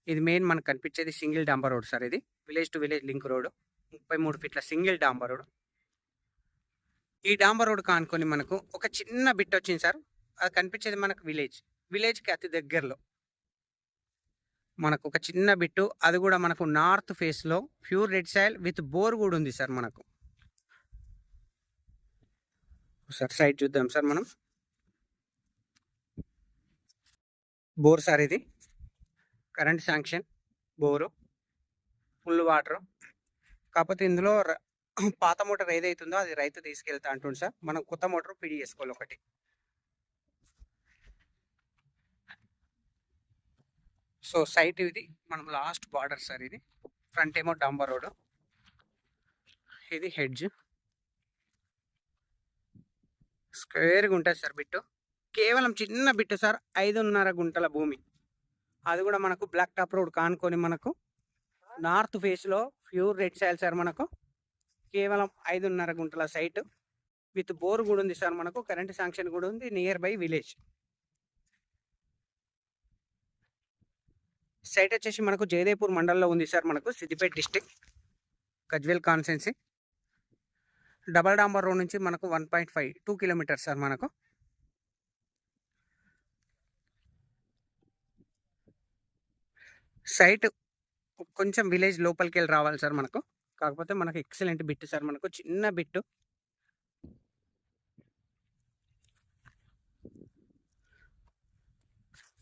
ఇది మెయిన్ మనకు కనిపించేది సింగిల్ డాంబర్ రోడ్ సార్. ఇది village to village link road, 33 ఫీట్ల సింగిల్ డాంబర్ రోడ్. ఈ డాంబర్ రోడ్ కానుకొని మనకు ఒక చిన్న బిట్ వచ్చింది సార్. అది కనిపించేది మనకు విలేజ్కి అతి దగ్గరలో మనకు ఒక చిన్న బిట్టు. అది కూడా మనకు నార్త్ ఫేస్లో pure red soil with bore కూడా ఉంది సార్. మనకు సార్ సైడ్ చూద్దాం సార్. మనం బోర్ సార్, ఇది current sanction bore, full water. కాకపోతే ఇందులో పాత మోటార్ ఏదైతుందో అది రైతు తీసుకెళ్తా అంటుంది సార్. మనం కొత్త మోటార్ పిడి చేసుకోవాలి ఒకటి. సో సైట్ ఇది మనం లాస్ట్ బార్డర్ సార్. ఇది ఫ్రంట్ ఏమో డాంబర్ రోడ్, ఇది హెడ్జ్. స్క్వేర్గా ఉంటుంది సార్ బిట్టు. కేవలం చిన్న బిట్టు సార్, 5.5 గుంటల భూమి. అది కూడా మనకు బ్లాక్ టాప్ రోడ్ కానుకొని మనకు నార్త్ ఫేస్లో ప్యూర్ రెడ్ సాయిల్ సార్. మనకు కేవలం 5.5 గుంటల సైట్ విత్ బోర్ కూడా ఉంది సార్. మనకు కరెంట్ శాంక్షన్ కూడా ఉంది. Near by village. సైట్ వచ్చేసి మనకు జయదేపూర్ మండలంలో ఉంది సార్. మనకు Siddipet district, Gajwel constituency. Double డాంబర్ రోడ్ నుంచి మనకు 1.52 కిలోమీటర్స్ సార్. మనకు సైట్ కొంచెం విలేజ్ లోపలికి వెళ్ళి రావాలి సార్ మనకు. కాకపోతే మనకు ఎక్సలెంట్ బిట్ సార్. మనకు చిన్న bit,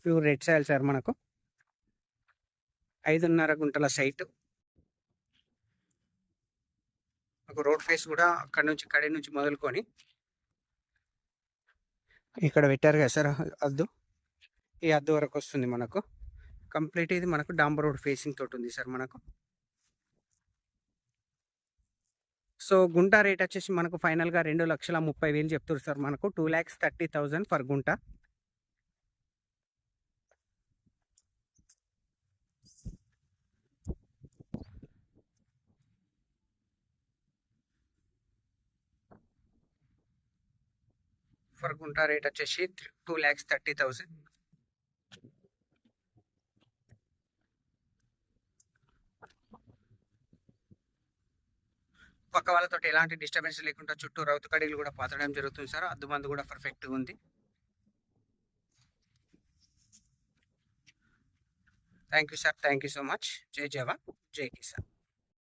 pure red soil sir. మనకు 5.5 గుంటల సైట్. ఒక రోడ్ ఫేస్ కూడా కడి నుంచి మొదలుకొని ఇక్కడ పెట్టారు కదా సార్ అద్దు. ఈ అద్దు వరకు వస్తుంది మనకు కంప్లీట్. ఇది మనకు డాంబర్ రోడ్ ఫేసింగ్ తోటి ఉంది సార్ మనకు. సో గుంట రేట్ వచ్చేసి మనకు ఫైనల్గా 2,30,000 చెప్తారు సార్. మనకు 2,30,000 ఫర్ గుంట. ఫర్ గుంట రేట్ వచ్చేసి 2,30,000. పక్క వాళ్ళతో ఎలాంటి డిస్టర్బెన్స్ లేకుండా చుట్టూ రౌతు కడీలు కూడా పాతడం జరుగుతుంది సార్. అద్దు మందు కూడా పర్ఫెక్ట్గా ఉంది. Thank you sir. Thank you so much. జై జవాన్, జై కిసాన్.